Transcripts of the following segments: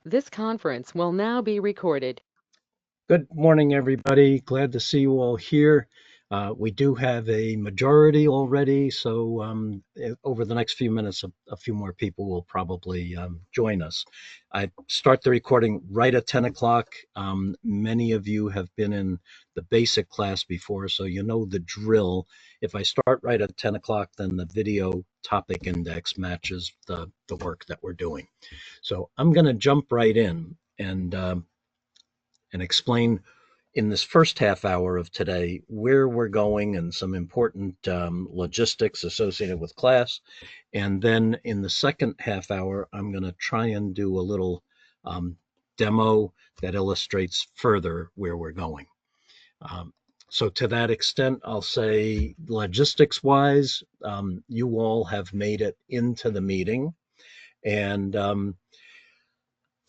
This conference will now be recorded. Good morning, everybody. Glad to see you all here. We do have a majority already, so over the next few minutes, a few more people will probably join us. I start the recording right at 10 o'clock. Many of you have been in the basic class before, so you know the drill. If I start right at 10 o'clock, then the video topic index matches the work that we're doing. So I'm going to jump right in and explain in this first half hour of today where we're going and some important logistics associated with class. And then in the second half hour, I'm going to try and do a little demo that illustrates further where we're going. So to that extent, I'll say logistics wise, you all have made it into the meeting, and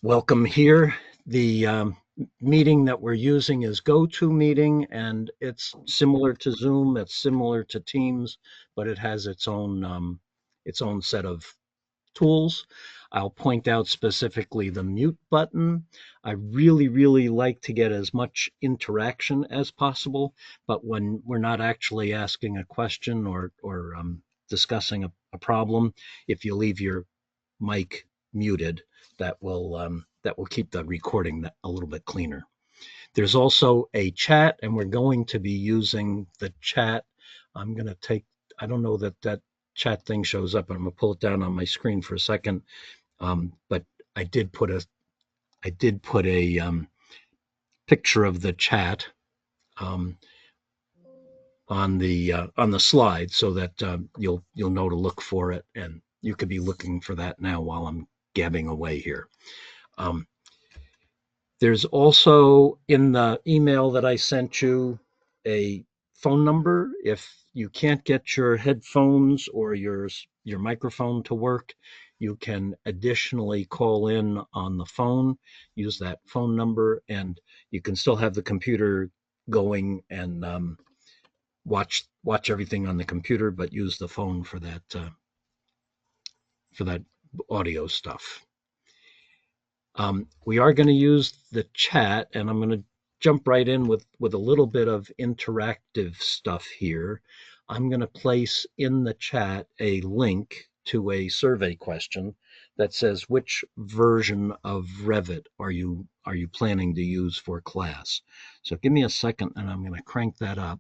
welcome here. The meeting that we're using is GoToMeeting, and it's similar to Zoom, it's similar to Teams, but it has its own set of tools. I'll point out specifically the mute button. I really like to get as much interaction as possible, but when we're not actually asking a question or discussing a problem, if you leave your mic muted, that will keep the recording a little bit cleaner. There's also a chat, and we're going to be using the chat. I'm going to take, I don't know that chat thing shows up, and I'm going to pull it down on my screen for a second. But I did put a picture of the chat on the slide so that you'll know to look for it, and you could be looking for that now while I'm gabbing away here. There's also in the email that I sent you a phone number. If you can't get your headphones or your microphone to work, you can additionally call in on the phone, use that phone number, and you can still have the computer going and watch everything on the computer, but use the phone for that audio stuff. We are going to use the chat, and I'm going to jump right in with a little bit of interactive stuff here. I'm going to place in the chat a link to a survey question that says, which version of Revit are you planning to use for class? So give me a second, and I'm going to crank that up.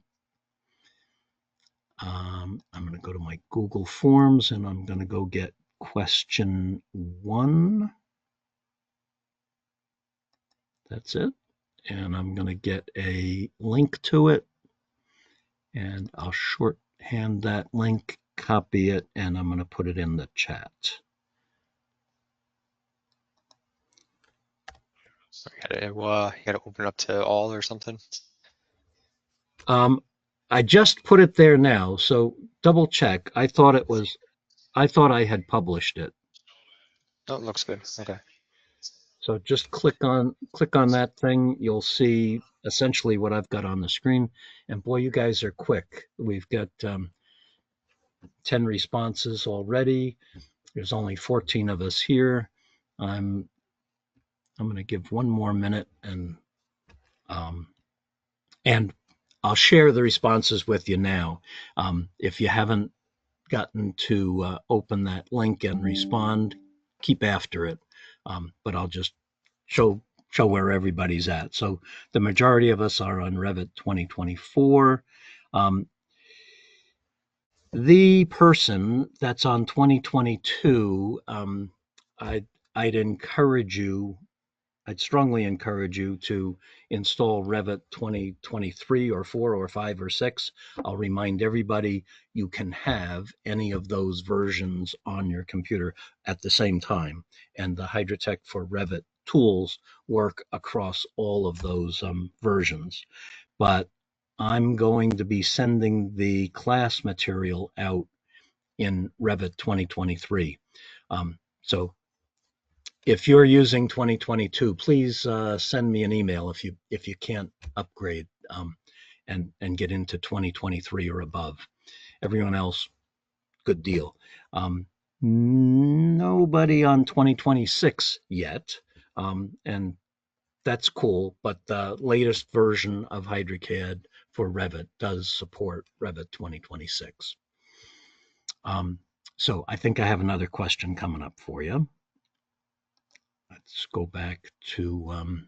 I'm going to go to my Google Forms, and I'm going to go get question 1. That's it. And I'm going to get a link to it, and I'll shorthand that link, copy it, and I'm going to put it in the chat. You gotta open it up to all or something. I just put it there now, so double check. I thought I had published it. Oh, it looks good. Okay. So just click on that thing. You'll see essentially what I've got on the screen. And boy, you guys are quick. We've got 10 responses already. There's only 14 of us here. I'm going to give one more minute, and I'll share the responses with you now. If you haven't gotten to open that link and respond, keep after it. But I'll just show where everybody's at. So the majority of us are on Revit 2024. The person that's on 2022, I'd strongly encourage you to install Revit 2023 or 4 or 5 or 6. I'll remind everybody you can have any of those versions on your computer at the same time. And the Hydratech for Revit tools work across all of those versions. But I'm going to be sending the class material out in Revit 2023. So if you're using 2022, please send me an email if you can't upgrade and get into 2023 or above. Everyone else, good deal. Nobody on 2026 yet. and that's cool. But the latest version of HydroCAD for Revit does support Revit 2026. So I think I have another question coming up for you. Let's go back to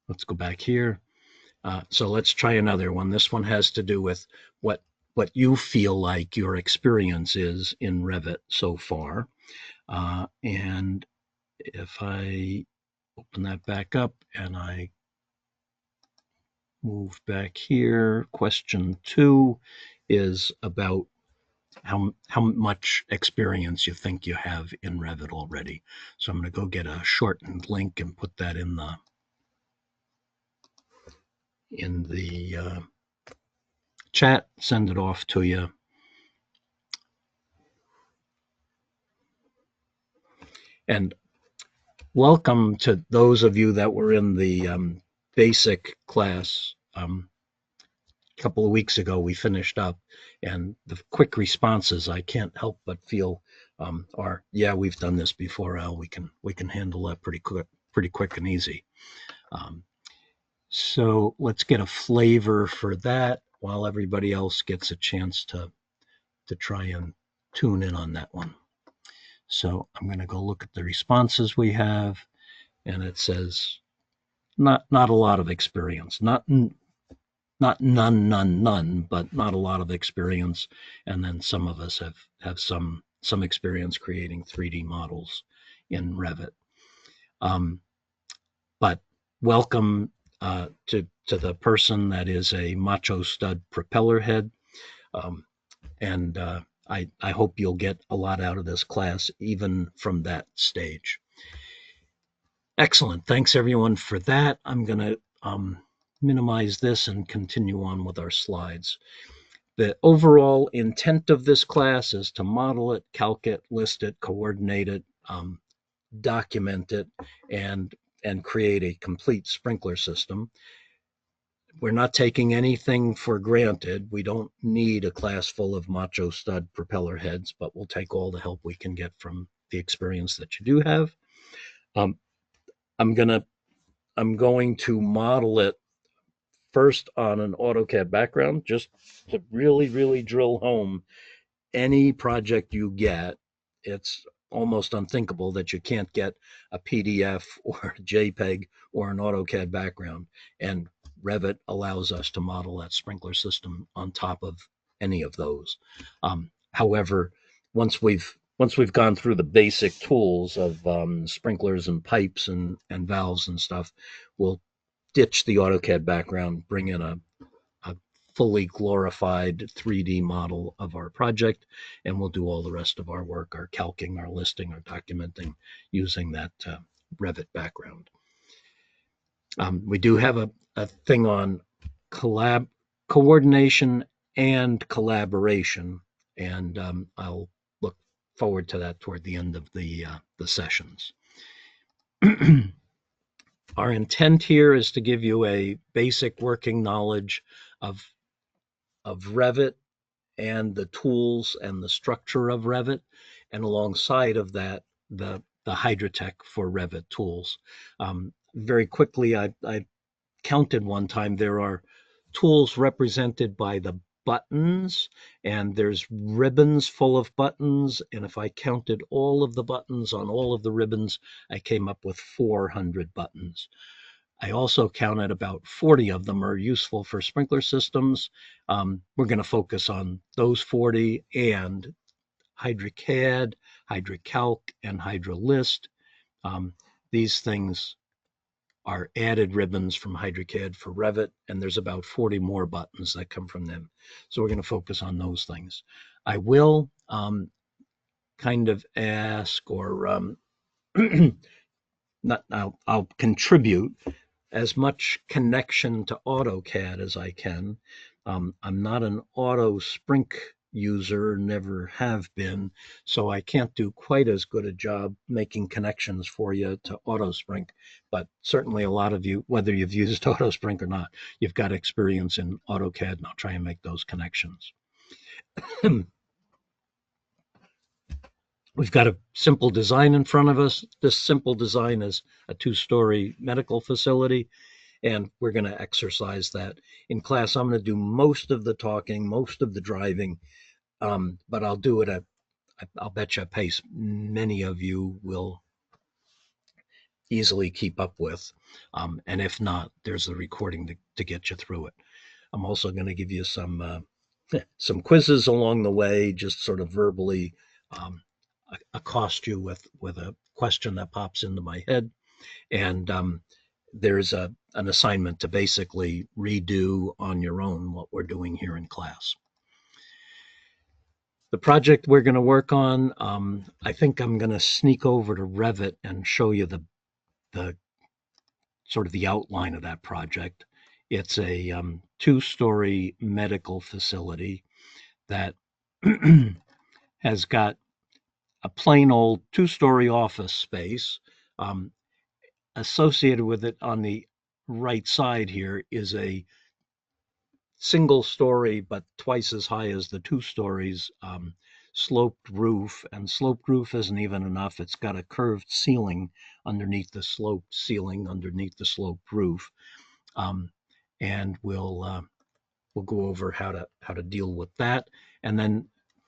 let's go back here. So let's try another one. This one has to do with what you feel like your experience is in Revit so far. And if I open that back up and I move back here, question 2 is about how much experience you think you have in Revit already. So I'm going to go get a shortened link and put that in the chat, send it off to you. And welcome to those of you that were in the basic class. A couple of weeks ago we finished up, and the quick responses I can't help but feel are, yeah, we've done this before, Al. We can handle that pretty quick and easy. So let's get a flavor for that while everybody else gets a chance to try and tune in on that one. So I'm going to go look at the responses we have, and it says not a lot of experience, not none, but not a lot of experience. And then some of us have some experience creating 3D models in Revit. But welcome to the person that is a macho stud propeller head. And I hope you'll get a lot out of this class, even from that stage. Excellent. Thanks, everyone, for that. I'm going to minimize this and continue on with our slides. The overall intent of this class is to model it, calc it, list it, coordinate it, document it, and create a complete sprinkler system. We're not taking anything for granted. We don't need a class full of macho stud propeller heads, but we'll take all the help we can get from the experience that you do have. I'm going to model it first on an AutoCAD background, just to really drill home any project you get. It's almost unthinkable that you can't get a PDF or a JPEG or an AutoCAD background, and Revit allows us to model that sprinkler system on top of any of those. However, once we've gone through the basic tools of sprinklers and pipes and valves and stuff, we'll ditch the AutoCAD background, bring in a fully glorified 3D model of our project, and we'll do all the rest of our work, our calcing, our listing, our documenting, using that Revit background. We do have a thing on coordination and collaboration, and I'll look forward to that toward the end of the sessions. Our intent here is to give you a basic working knowledge of Revit and the tools and the structure of Revit, and alongside of that, the Hydrotech for Revit tools. Very quickly, I counted one time, there are tools represented by the buttons, and there's ribbons full of buttons, and if I counted all of the buttons on all of the ribbons, I came up with 400 buttons. I also counted about 40 of them are useful for sprinkler systems. We're going to focus on those 40 and HydroCAD, HydroCalc, and HydroList. These things are added ribbons from HydroCAD for Revit, and there's about 40 more buttons that come from them. So we're going to focus on those things. I will kind of ask, or not, I'll contribute as much connection to AutoCAD as I can. I'm not an AutoSprink user, never have been, so I can't do quite as good a job making connections for you to AutoSprink, but certainly a lot of you, whether you've used AutoSprink or not, you've got experience in AutoCAD, and I'll try and make those connections. We've got a simple design in front of us. This simple design is a 2-story medical facility, and we're going to exercise that in class. I'm going to do most of the talking, most of the driving, but I'll do it I'll bet you a pace many of you will easily keep up with. And if not, there's the recording to get you through it. I'm also going to give you some quizzes along the way, just sort of verbally accost you with a question that pops into my head. And there's an assignment to basically redo on your own what we're doing here in class. The project we're going to work on, I think I'm going to sneak over to Revit and show you the sort of the outline of that project. It's a 2-story medical facility that has got a plain old 2-story office space. Associated with it on the right side here is a single story, but twice as high as the 2 stories, sloped roof. And sloped roof isn't even enough. It's got a curved ceiling underneath the sloped ceiling, underneath the sloped roof. And we'll go over how to deal with that. And then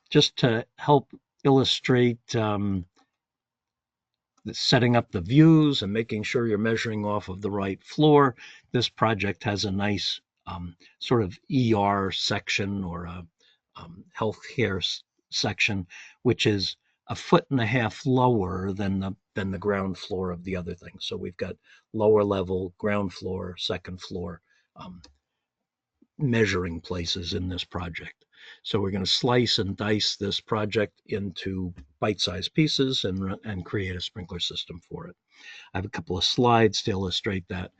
just to help illustrate setting up the views and making sure you're measuring off of the right floor, this project has a nice sort of ER section, or a healthcare section, which is a 1.5 feet lower than the ground floor of the other thing. So we've got lower level, ground floor, second floor measuring places in this project. So we're going to slice and dice this project into bite-sized pieces and create a sprinkler system for it. I have a couple of slides to illustrate that.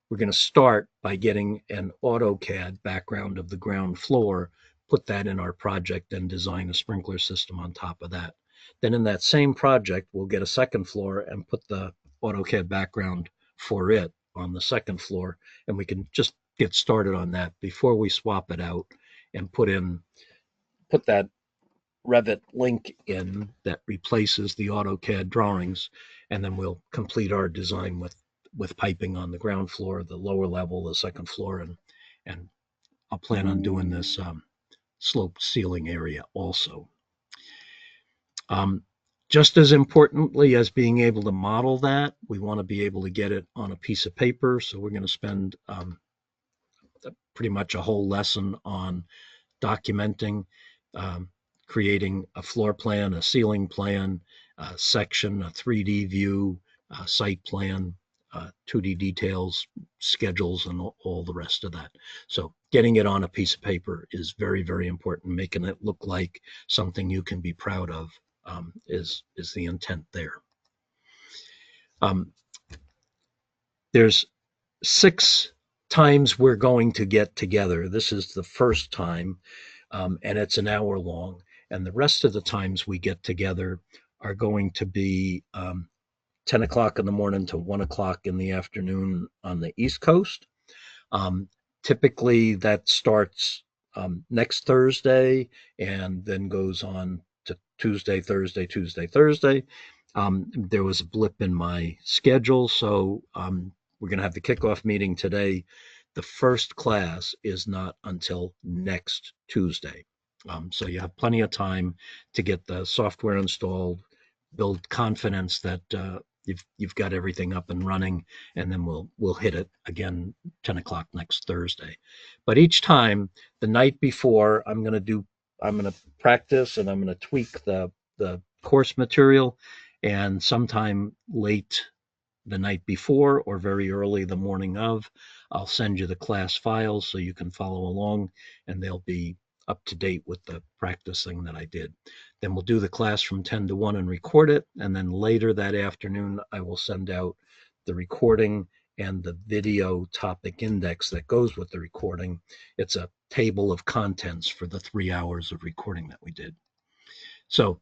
We're going to start by getting an AutoCAD background of the ground floor, put that in our project, and design a sprinkler system on top of that. Then in that same project, we'll get a second floor and put the AutoCAD background for it on the second floor, and we can just get started on that before we swap it out and put that Revit link in that replaces the AutoCAD drawings, and then we'll complete our design with piping on the ground floor, the lower level, the second floor, and I'll plan on doing this sloped ceiling area also. Just as importantly as being able to model that, we want to be able to get it on a piece of paper. So we're going to spend pretty much a whole lesson on documenting, creating a floor plan, a ceiling plan, a section, a 3D view, a site plan, 2D details, schedules, and all the rest of that. So getting it on a piece of paper is very, very important. Making it look like something you can be proud of is the intent there. There's 6 times we're going to get together. This is the first time, and it's an hour long. And the rest of the times we get together are going to be 10 o'clock in the morning to 1 o'clock in the afternoon on the East Coast. Typically that starts next Thursday and then goes on to Tuesday, Thursday, Tuesday, Thursday. There was a blip in my schedule, so we're going to have the kickoff meeting today. The first class is not until next Tuesday. So you have plenty of time to get the software installed, build confidence that you've got everything up and running, and then we'll hit it again 10 o'clock next Thursday. But each time, the night before, I'm going to practice and I'm going to tweak the course material, and sometime late the night before or very early the morning of, I'll send you the class files so you can follow along, and they'll be up to date with the practicing that I did. Then we'll do the class from 10 to 1 and record it, and then later that afternoon I will send out the recording and the video topic index that goes with the recording. It's a table of contents for the 3 hours of recording that we did. So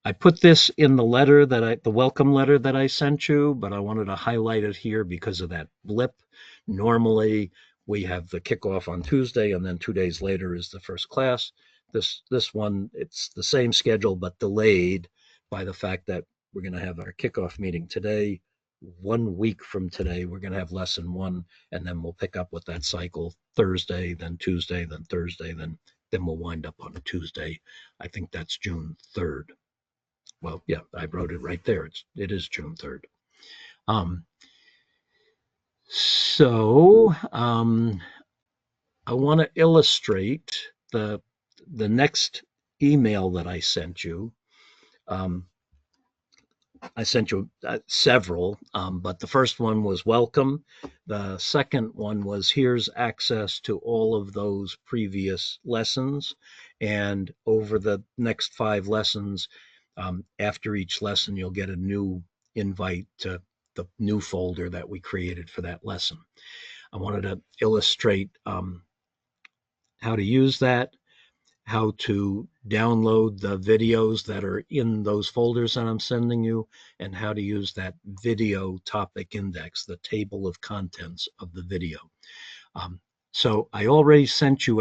I put this in the letter the welcome letter that I sent you, but I wanted to highlight it here because of that blip. Normally we have the kickoff on Tuesday, and then 2 days later is the first class. This one, it's the same schedule but delayed by the fact that we're going to have our kickoff meeting today. 1 week from today, we're going to have lesson one, and then we'll pick up with that cycle Thursday, then Tuesday, then Thursday, then we'll wind up on a Tuesday. I think that's June 3rd. Well, yeah, I wrote it right there. It is June 3rd. I want to illustrate the next email that I sent you. I sent you several, but the first one was welcome. The second one was here's access to all of those previous lessons. And over the next 5 lessons, after each lesson, you'll get a new invite to the new folder that we created for that lesson. I wanted to illustrate how to use that, how to download the videos that are in those folders that I'm sending you, and how to use that video topic index, the table of contents of the video. So I already sent you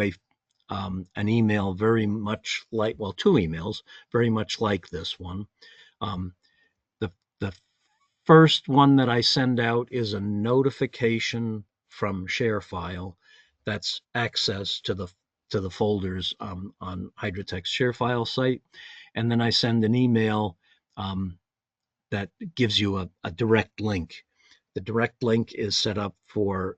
an email very much like, well, 2 emails very much like this one. The first one that I send out is a notification from ShareFile. That's access to the folders on Hydrotech's ShareFile site. And then I send an email that gives you a direct link. The direct link is set up for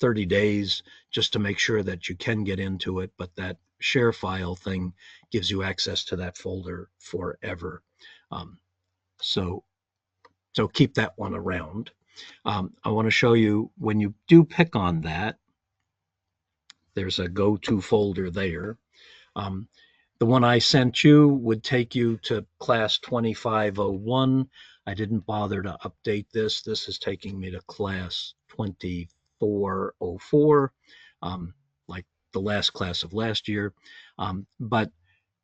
30 days just to make sure that you can get into it, but that ShareFile thing gives you access to that folder forever. So keep that one around. I want to show you when you do pick on that, there's a go-to folder there. The one I sent you would take you to class 2501. I didn't bother to update this. This is taking me to class 2404, like the last class of last year. But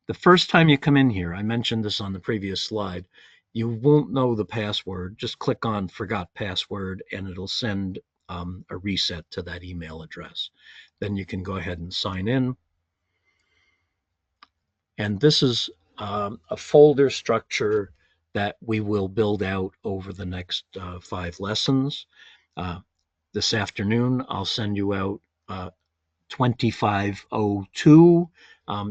the first time you come in here, I mentioned this on the previous slide, you won't know the password. Just click on forgot password and it'll send a reset to that email address. Then you can go ahead and sign in. And this is a folder structure that we will build out over the next 5 lessons. This afternoon, I'll send you out 2502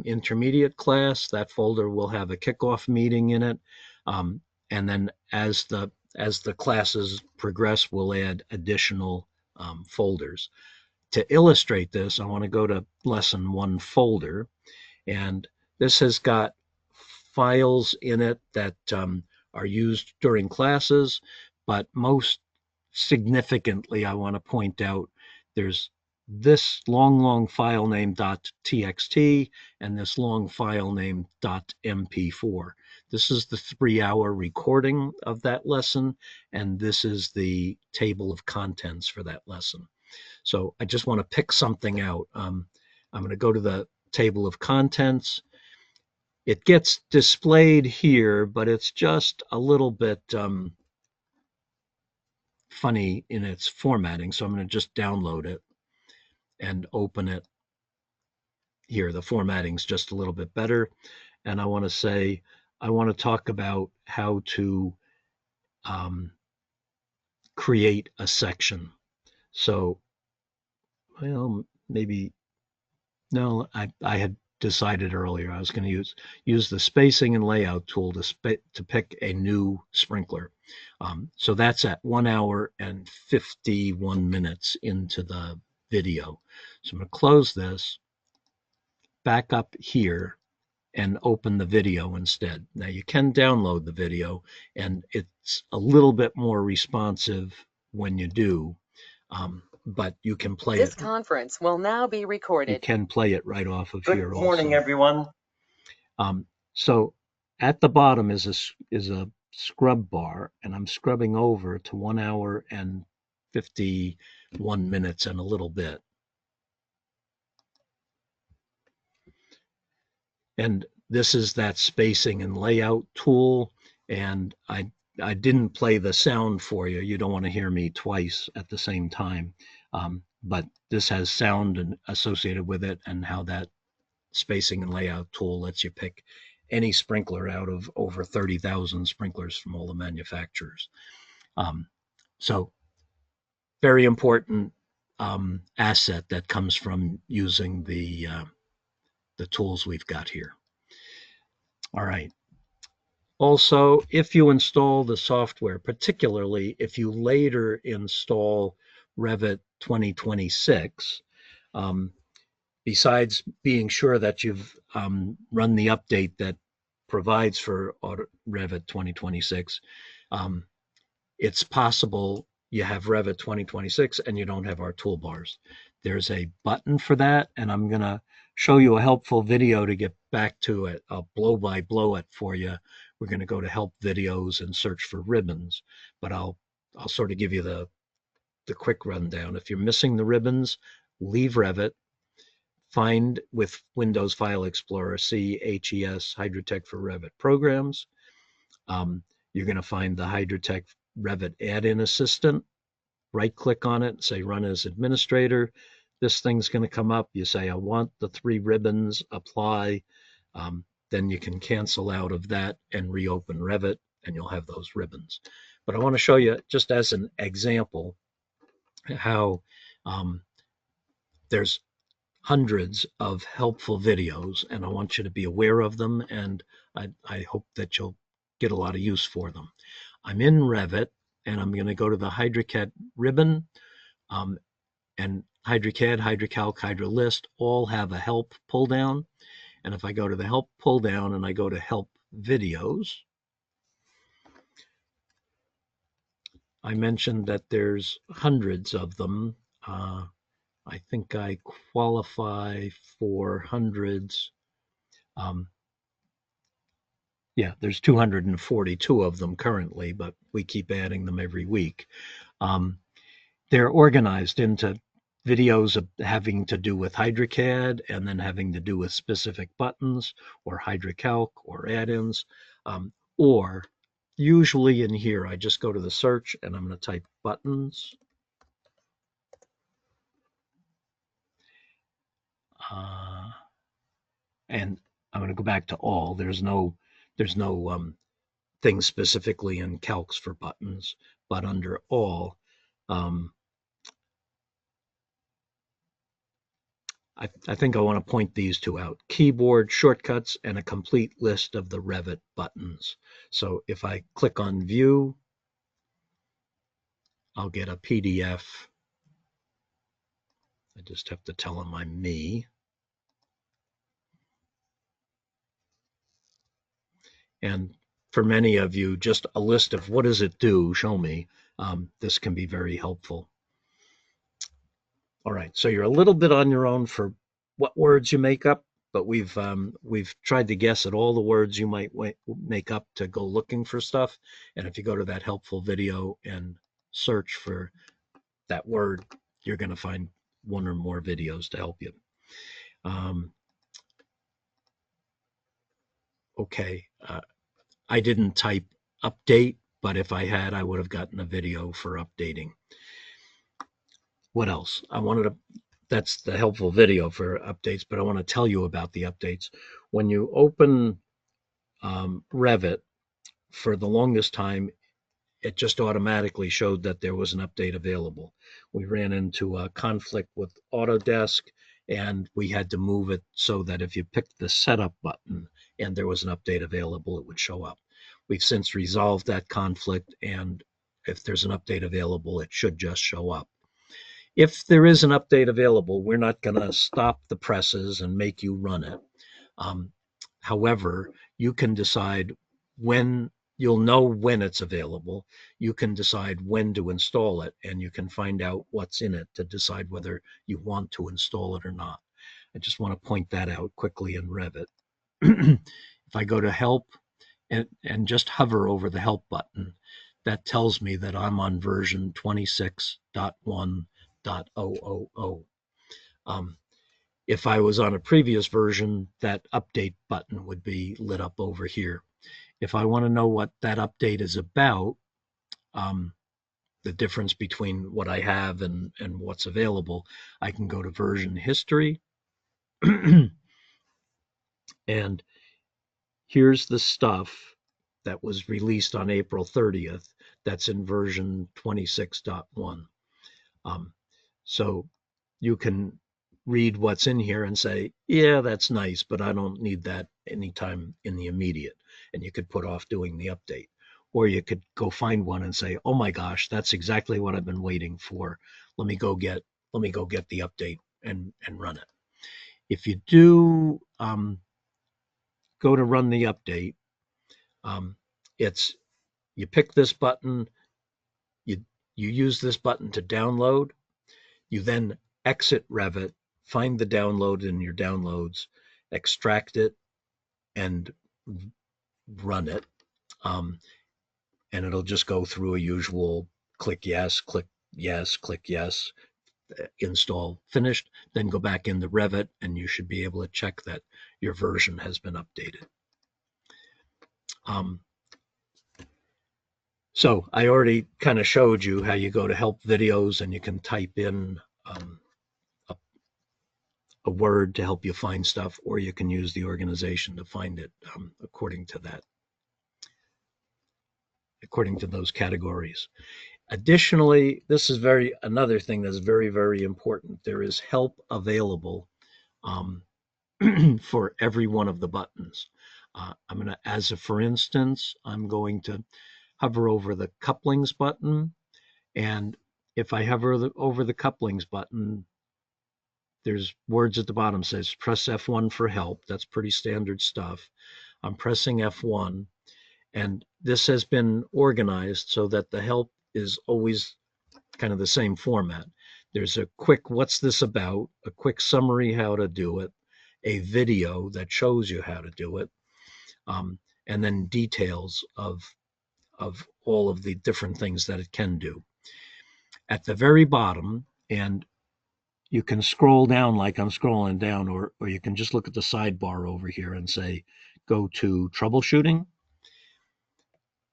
intermediate class. That folder will have a kickoff meeting in it. And then as the classes progress, we'll add additional folders. To illustrate this, I want to go to lesson 1 folder, and this has got files in it that are used during classes, but most significantly, I want to point out there's this long file name .txt and this long file name .mp4. This is the 3-hour recording of that lesson, and this is the table of contents for that lesson. So I just want to pick something out. I'm going to go to the table of contents. It gets displayed here, but it's just a little bit funny in its formatting. So I'm going to just download it and open it here. The formatting's just a little bit better. And I want to talk about how to create a section. So, well, maybe, no, I had decided earlier I was going to use the spacing and layout tool to pick a new sprinkler. So that's at 1 hour and 51 minutes into the video. So I'm going to close this, back up here, and open the video instead. Now you can download the video, and it's a little bit more responsive when you do, but you can play This it. conference will now be You recorded. can play it right off of here Good also. morning, everyone. So at the bottom is a scrub bar, and I'm scrubbing over to 1 hour and 51 minutes and a little bit. And this is that spacing and layout tool. And I didn't play the sound for you. You don't want to hear me twice at the same time. But this has sound associated with it and how that spacing and layout tool lets you pick any sprinkler out of over 30,000 sprinklers from all the manufacturers. So very important asset that comes from using the tools we've got here. All right. Also, if you install the software, particularly if you later install Revit 2026, besides being sure that you've run the update that provides for Revit 2026, it's possible you have Revit 2026 and you don't have our toolbars. There's a button for that, and I'm going to show you a helpful video to get back to it. I'll blow by blow it for you. We're going to go to help videos and search for ribbons, but I'll sort of give you the quick rundown. If you're missing the ribbons, leave Revit, find with Windows File Explorer, HES Hydrotech for Revit programs. You're going to find the Hydrotech Revit add-in assistant. Right click on it, say run as administrator. This thing's going to come up. You say, I want the 3 ribbons, apply. Then you can cancel out of that and reopen Revit, and you'll have those ribbons. But I want to show you, just as an example, how there's hundreds of helpful videos, and I want you to be aware of them, and I hope that you'll get a lot of use for them. I'm in Revit, and I'm going to go to the HydroCAD ribbon, and HydroCAD, HydroCalc, HydroList all have a help pull down. And if I go to the help pull down and I go to help videos, I mentioned that there's hundreds of them. I think I qualify for hundreds. Yeah, there's 242 of them currently, but we keep adding them every week. They're organized into videos of having to do with HydroCAD and then having to do with specific buttons or HydroCalc or add-ins, or usually in here, I just go to the search and I'm going to type buttons. And I'm going to go back to all. There's no thing specifically in calcs for buttons, but under all, I think I want to point these two out: keyboard shortcuts and a complete list of the Revit buttons. So if I click on view, I'll get a PDF. I just have to tell them I'm me. And for many of you, just a list of what does it do, show me. This can be very helpful. All right, so you're a little bit on your own for what words you make up, but we've tried to guess at all the words you might make up to go looking for stuff. And if you go to that helpful video and search for that word, you're going to find one or more videos to help you. Okay, I didn't type update, but if I had, I would have gotten a video for updating. What else? That's the helpful video for updates, but I want to tell you about the updates. When you open Revit, for the longest time, it just automatically showed that there was an update available. We ran into a conflict with Autodesk, and we had to move it so that if you picked the setup button and there was an update available, it would show up. We've since resolved that conflict, and if there's an update available, it should just show up. If there is an update available, we're not going to stop the presses and make you run it. However, you can decide when. You'll know when it's available. You can decide when to install it, and you can find out what's in it to decide whether you want to install it or not. I just want to point that out quickly in Revit. If I go to help and just hover over the help button, that tells me that I'm on version 26.1.000. If I was on a previous version, that update button would be lit up over here. If I want to know what that update is about, the difference between what I have and what's available, I can go to version history. And here's the stuff that was released on April 30th that's in version 26.1. So you can read what's in here and say, yeah, that's nice, but I don't need that anytime in the immediate. And you could put off doing the update. Or you could go find one and say, oh my gosh, that's exactly what I've been waiting for. Let me go get the update and run it. If you do go to run the update, it's you pick this button, you use this button to download. You then exit Revit, find the download in your downloads, extract it, and run it. And it'll just go through a usual click yes, click yes, click yes, install finished, then go back into Revit, and you should be able to check that your version has been updated. So I already kind of showed you how you go to help videos and you can type in a word to help you find stuff, or you can use the organization to find it according to those categories. Additionally, this is another thing that's very, very important. There is help available for every one of the buttons. I'm going to, for instance, I'm going to hover over the couplings button. And if I hover over the couplings button, there's words at the bottom says press F1 for help. That's pretty standard stuff. I'm pressing F1, and this has been organized so that the help is always kind of the same format. There's a quick what's this about, a quick summary how to do it, a video that shows you how to do it, and then details of all of the different things that it can do. At the very bottom, and you can scroll down like I'm scrolling down, or you can just look at the sidebar over here and say, go to troubleshooting.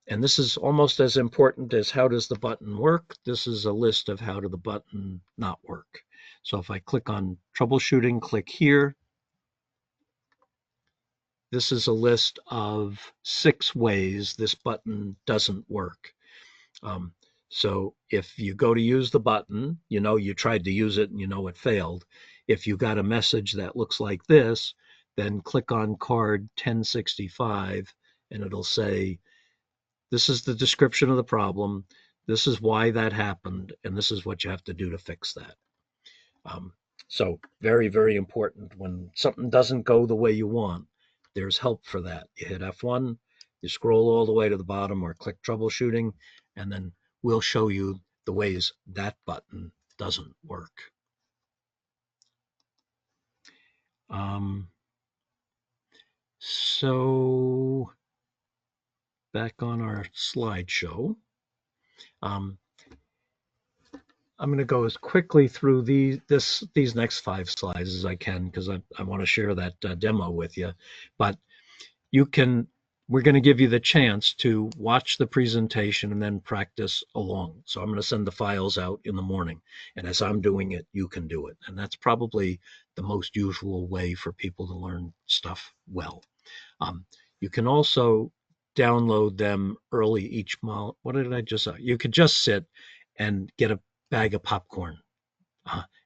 And this is almost as important as how does the button work. This is a list of how does the button not work. So if I click on troubleshooting, click here. This is a list of 6 ways this button doesn't work. So if you go to use the button, you tried to use it and it failed. If you got a message that looks like this, then click on card 1065 and it'll say, this is the description of the problem, this is why that happened, and this is what you have to do to fix that. So very, very important. When something doesn't go the way you want, there's help for that. You hit F1, you scroll all the way to the bottom or click troubleshooting, and then we'll show you the ways that button doesn't work. So back on our slideshow, I'm going to go as quickly through these next 5 slides as I can because I want to share that demo with you. But we're going to give you the chance to watch the presentation and then practice along. So I'm going to send the files out in the morning. And as I'm doing it, you can do it. And that's probably the most usual way for people to learn stuff well. You can also download them early each month. What did I just say? You could just sit and get a bag of popcorn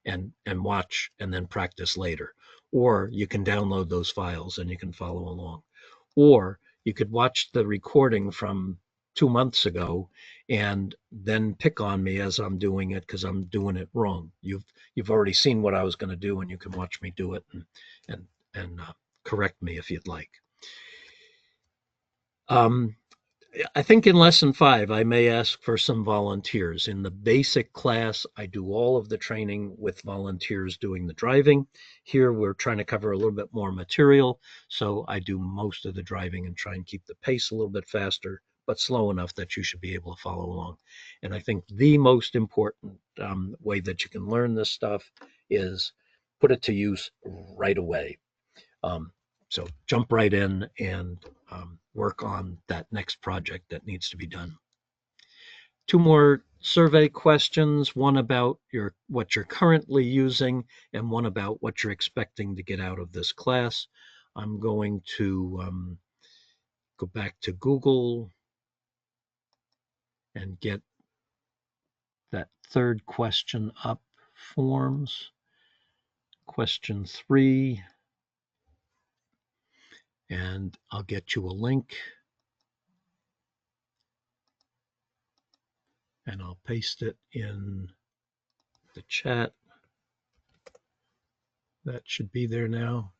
and watch and then practice later. Or you can download those files and you can follow along. Or you could watch the recording from 2 months ago and then pick on me as I'm doing it because I'm doing it wrong. You've already seen what I was going to do, and you can watch me do it and correct me if you'd like. I think in lesson 5, I may ask for some volunteers. In the basic class, I do all of the training with volunteers doing the driving. Here, we're trying to cover a little bit more material, so I do most of the driving and try and keep the pace a little bit faster, but slow enough that you should be able to follow along. And I think the most important way that you can learn this stuff is put it to use right away. So jump right in and work on that next project that needs to be done. 2 more survey questions, one about what you're currently using and one about what you're expecting to get out of this class. I'm going to go back to Google and get that third question up, forms. Question 3, and I'll get you a link and I'll paste it in the chat. That should be there now.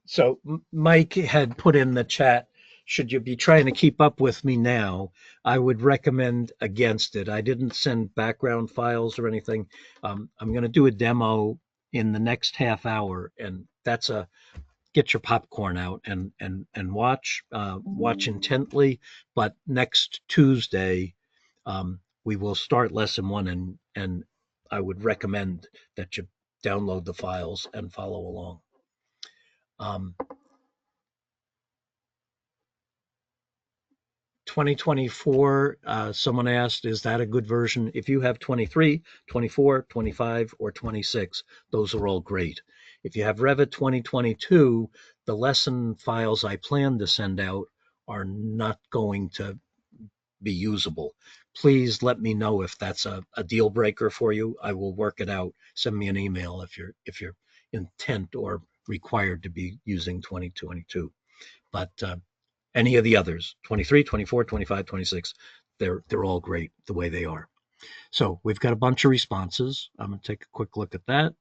So Mike had put in the chat, should you be trying to keep up with me now, I would recommend against it. I didn't send background files or anything. I'm going to do a demo in the next half hour, and that's a get your popcorn out and watch intently. But next Tuesday, we will start lesson 1, and I would recommend that you download the files and follow along. 2024, someone asked, is that a good version? If you have 23, 24, 25, or 26, those are all great. If you have Revit 2022, the lesson files I plan to send out are not going to be usable. Please let me know if that's a deal breaker for you. I will work it out. Send me an email if you're intent or required to be using 2022. But any of the others, 23, 24, 25, 26, they're all great the way they are. So we've got a bunch of responses. I'm going to take a quick look at that.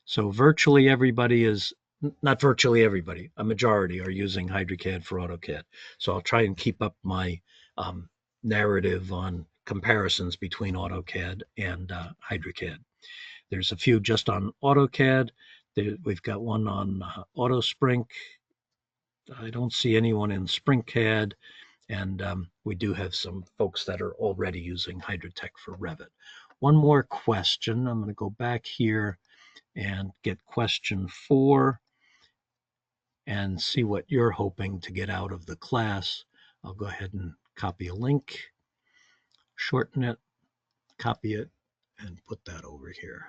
So virtually everybody is, not virtually everybody, a majority are using HydroCAD for AutoCAD. So I'll try and keep up my narrative on comparisons between AutoCAD and HydroCAD. There's a few just on AutoCAD. We've got one on AutoSprink. I don't see anyone in SprinkCAD, and we do have some folks that are already using Hydrotech for Revit. One more question. I'm going to go back here and get question 4 and see what you're hoping to get out of the class. I'll go ahead and copy a link, shorten it, copy it, and put that over here.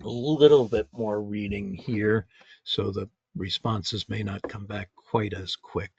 A little bit more reading here, so the responses may not come back quite as quick.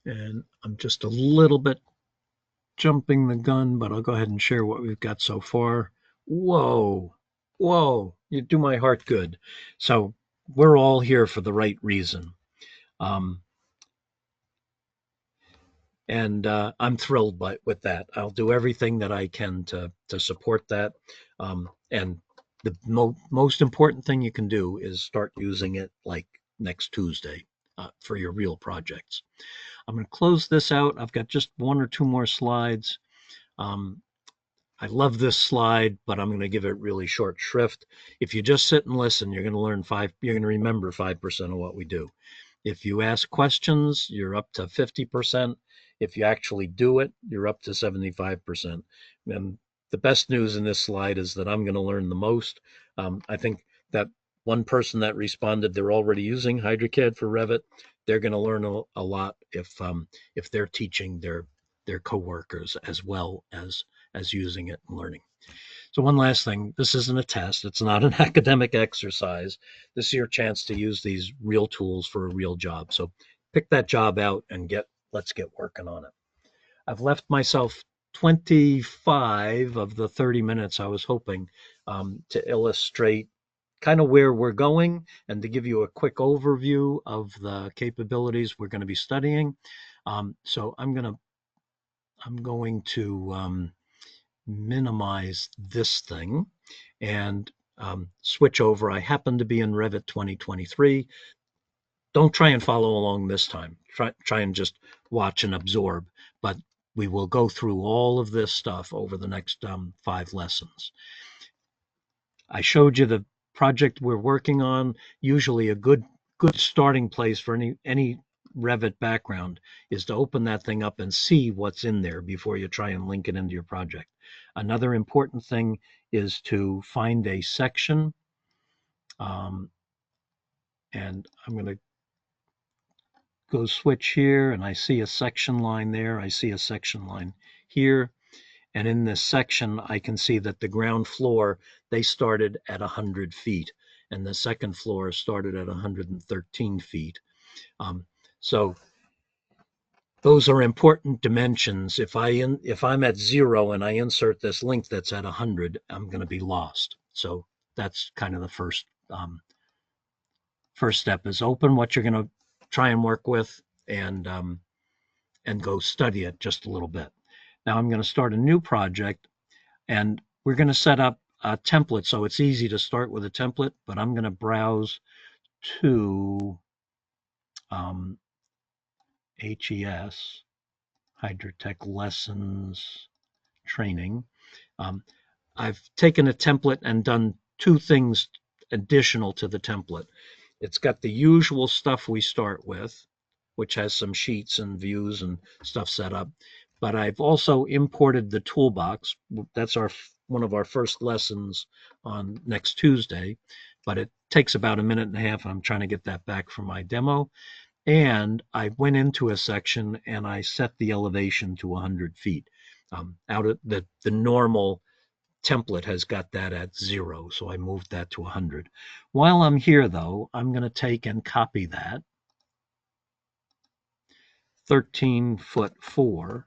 And I'm just a little bit jumping the gun, but I'll go ahead and share what we've got so far. Whoa, you do my heart good. So we're all here for the right reason. And I'm thrilled with that. I'll do everything that I can to support that. And the most important thing you can do is start using it like next Tuesday for your real projects. I'm going to close this out. I've got just 1 or 2 more slides. I love this slide, but I'm going to give it really short shrift. If you just sit and listen, you're going to learn you're going to remember 5% of what we do. If you ask questions, you're up to 50%. If you actually do it, you're up to 75%. And the best news in this slide is that I'm going to learn the most. I think that one person that responded, they're already using HydroCAD for Revit. They're going to learn a lot if they're teaching their coworkers as well as using it and learning. So one last thing, this isn't a test. It's not an academic exercise. This is your chance to use these real tools for a real job. So pick that job out and let's get working on it. I've left myself 25 of the 30 minutes I was hoping to illustrate kind of where we're going and to give you a quick overview of the capabilities we're going to be studying. So I'm going to minimize this thing and switch over. I happen to be in Revit 2023. Don't try and follow along this time. Try and just watch and absorb. But we will go through all of this stuff over the next 5 lessons. I showed you the project we're working on. Usually a good starting place for any Revit background is to open that thing up and see what's in there before you try and link it into your project. Another important thing is to find a section. And I'm going to go switch here, and I see a section line there. I see a section line here. And in this section, I can see that the ground floor, they started at 100 feet, and the second floor started at 113 feet. So those are important dimensions. If I'm at 0 and I insert this link that's at 100, I'm going to be lost. So that's kind of the first step, is open what you're going to try and work with, and go study it just a little bit. Now I'm going to start a new project, and we're going to set up a template so it's easy to start with a template, but I'm going to browse to HES, Hydrotech Lessons Training. I've taken a template and done 2 things additional to the template. It's got the usual stuff we start with, which has some sheets and views and stuff set up. But I've also imported the toolbox. That's one of our first lessons on next Tuesday, but it takes about a minute and a half. I'm trying to get that back for my demo. And I went into a section and I set the elevation to 100 feet. Out of the normal template has got that at 0, so I moved that to 100. While I'm here, though, I'm going to take and copy that 13'4",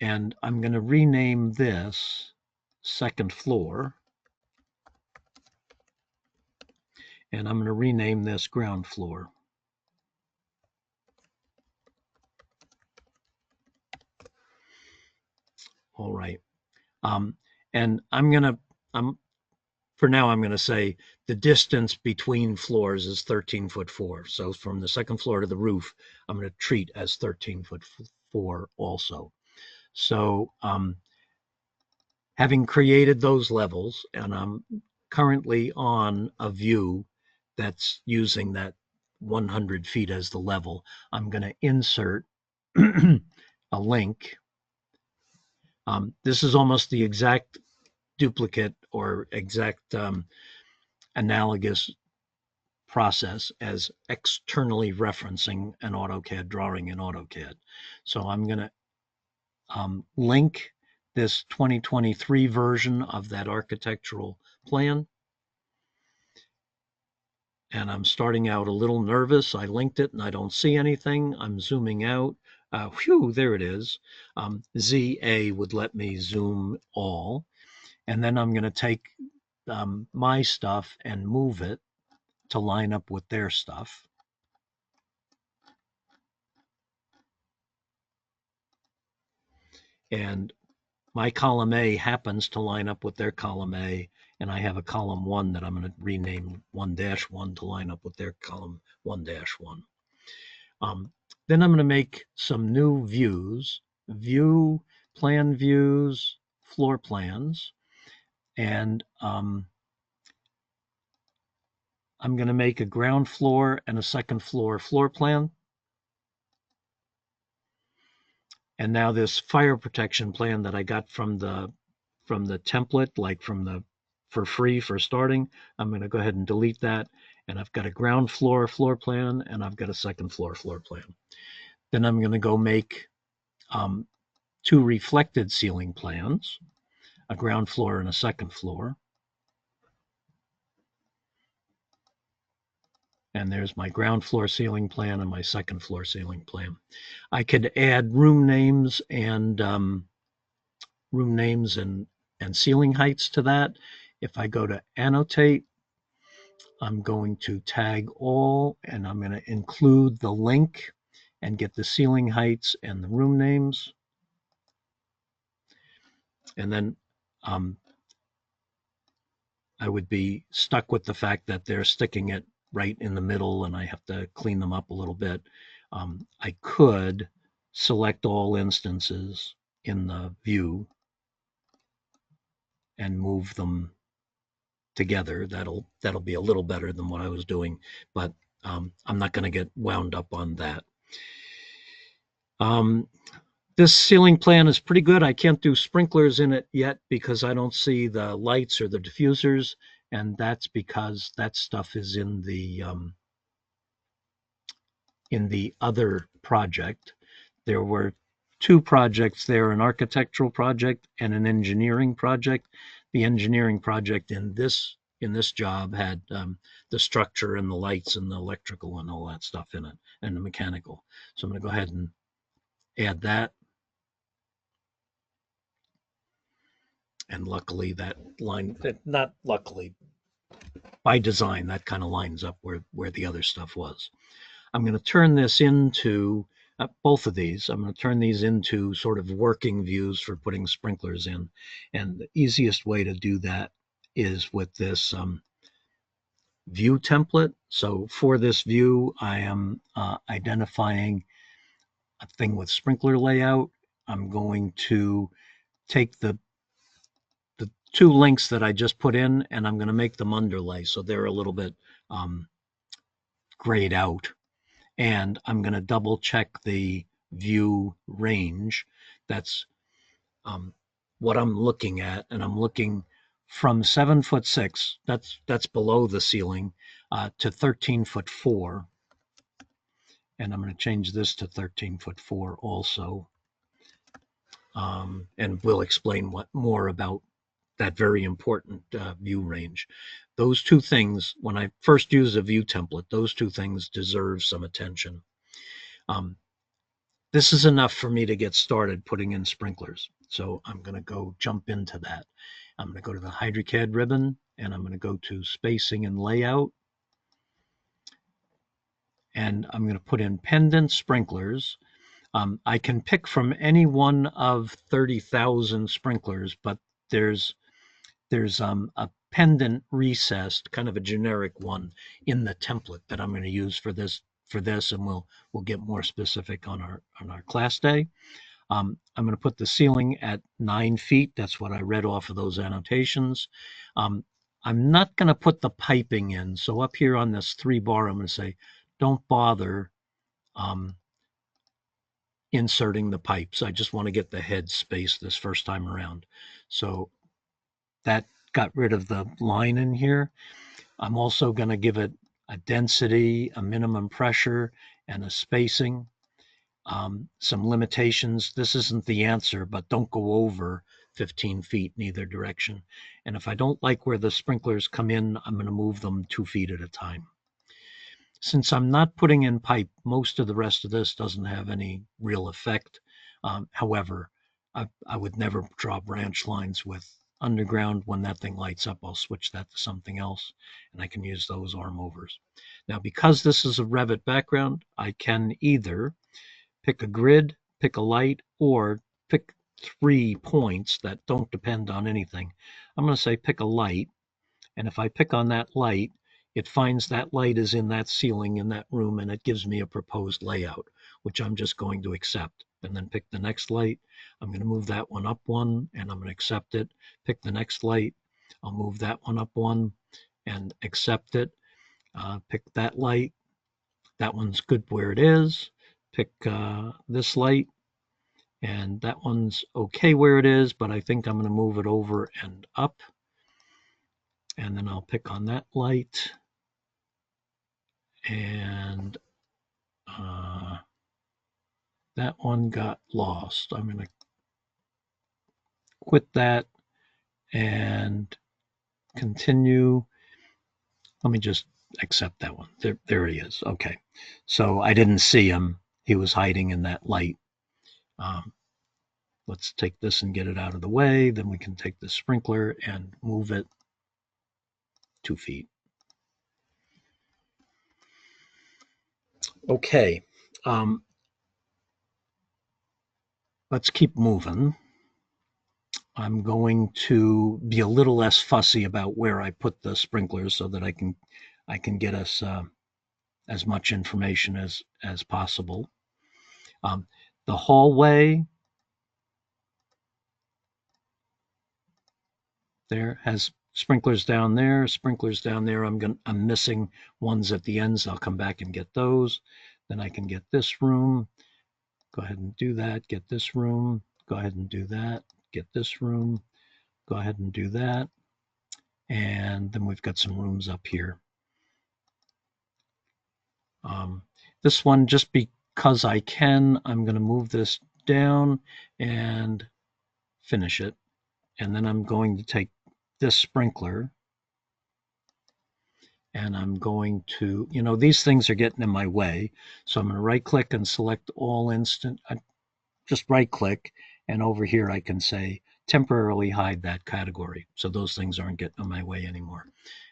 and I'm going to rename this second floor, and I'm going to rename this ground floor. All right. And for now, I'm going to say the distance between floors is 13'4". So from the second floor to the roof, I'm going to treat as 13'4" also. So having created those levels, and I'm currently on a view that's using that 100 feet as the level, I'm going to insert a link. This is almost the exact duplicate or exact analogous process as externally referencing an AutoCAD drawing in AutoCAD. So I'm going to link this 2023 version of that architectural plan. And I'm starting out a little nervous. I linked it and I don't see anything. I'm zooming out. There it is. ZA would let me zoom all. And then I'm going to take my stuff and move it to line up with their stuff. And my column A happens to line up with their column A, and I have a column 1 that I'm going to rename 1-1 to line up with their column 1-1. Then I'm going to make some new views, plan views, floor plans, and I'm going to make a ground floor and a second floor plan. And now this fire protection plan that I got from the template, like for free for starting, I'm going to go ahead and delete that. And I've got a ground floor plan, and I've got a second floor plan. Then I'm going to go make 2 reflected ceiling plans, a ground floor and a second floor. And there's my ground floor ceiling plan and my second floor ceiling plan. I could add room names and ceiling heights to that. If I go to annotate, I'm going to tag all, and I'm going to include the link and get the ceiling heights and the room names. And then I would be stuck with the fact that they're sticking it right in the middle and I have to clean them up a little bit. I could select all instances in the view and move them together. That'll be a little better than what I was doing, but I'm not going to get wound up on that. This ceiling plan is pretty good. I can't do sprinklers in it yet because I don't see the lights or the diffusers, and that's because that stuff is in the other project. There were two projects there, an architectural project and an engineering project. The engineering project in this job had the structure and the lights and the electrical and all that stuff in it, and the mechanical. So I'm going to go ahead and add that. And luckily that line, not luckily, by design, that kind of lines up where the other stuff was. I'm going to turn this into, both of these, I'm going to turn these into sort of working views for putting sprinklers in. And the easiest way to do that is with this view template. So for this view, I am identifying a thing with sprinkler layout. I'm going to take the two links that I just put in, and I'm going to make them underlay so they're a little bit grayed out. And I'm going to double check the view range. That's what I'm looking at, and I'm looking from 7'6", that's below the ceiling, to 13'4", and I'm going to change this to 13'4" also. And we'll explain more about that very important view range. Those two things, when I first use a view template, those two things deserve some attention. This is enough for me to get started putting in sprinklers. So I'm going to go jump into that. I'm going to go to the HydroCAD ribbon, and I'm going to go to spacing and layout. And I'm going to put in pendant sprinklers. I can pick from any one of 30,000 sprinklers, but there's a pendant recessed, kind of a generic one in the template that I'm going to use for this, and we'll get more specific on our class day. I'm going to put the ceiling at 9 feet. That's what I read off of those annotations. I'm not going to put the piping in. So up here on this 3 bar, I'm going to say, don't bother inserting the pipes. I just want to get the head space this first time around. So that got rid of the line in here. I'm also going to give it a density, a minimum pressure, and a spacing. Some limitations. This isn't the answer, but don't go over 15 feet in either direction. And if I don't like where the sprinklers come in, I'm going to move them 2 feet at a time. Since I'm not putting in pipe, most of the rest of this doesn't have any real effect. However, I would never draw branch lines with underground. When that thing lights up, I'll switch that to something else, and I can use those arm overs. Now, because this is a Revit background, I can either pick a grid, pick a light, or pick 3 points that don't depend on anything. I'm going to say pick a light, and if I pick on that light, it finds that light is in that ceiling in that room, and it gives me a proposed layout, which I'm just going to accept. And then pick the next light. I'm going to move that one up 1, and I'm going to accept it. Pick the next light. I'll move that one up 1 and accept it. Pick that light. That one's good where it is. Pick this light, and that one's okay where it is, but I think I'm going to move it over and up. And then I'll pick on that light, and that one got lost. I'm going to quit that and continue. Let me just accept that one. There he is. Okay. So I didn't see him. He was hiding in that light. Let's take this and get it out of the way. Then we can take the sprinkler and move it 2 feet. Okay. Let's keep moving. I'm going to be a little less fussy about where I put the sprinklers so that I can get us as much information as possible. The hallway there has sprinklers down there, sprinklers down there. I'm missing ones at the ends. I'll come back and get those. Then I can get this room. Go ahead and do that. Get this room. Go ahead and do that. Get this room. Go ahead and do that. And then we've got some rooms up here. This one, just because I can, I'm going to move this down and finish it. And then I'm going to take this sprinkler and I'm going to, these things are getting in my way. So I'm going to right click and select all instant, just right click. And over here, I can say temporarily hide that category. So those things aren't getting in my way anymore.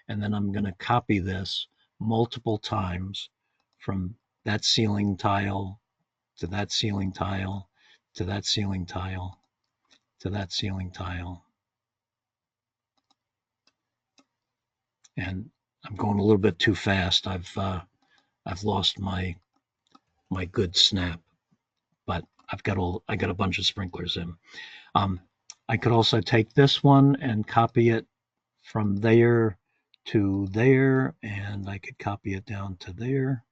And then I'm going to copy this multiple times from that ceiling tile to that ceiling tile to that ceiling tile to that ceiling tile. And I'm going a little bit too fast. I've lost my good snap, but I got a bunch of sprinklers in. I could also take this one and copy it from there to there, and I could copy it down to there.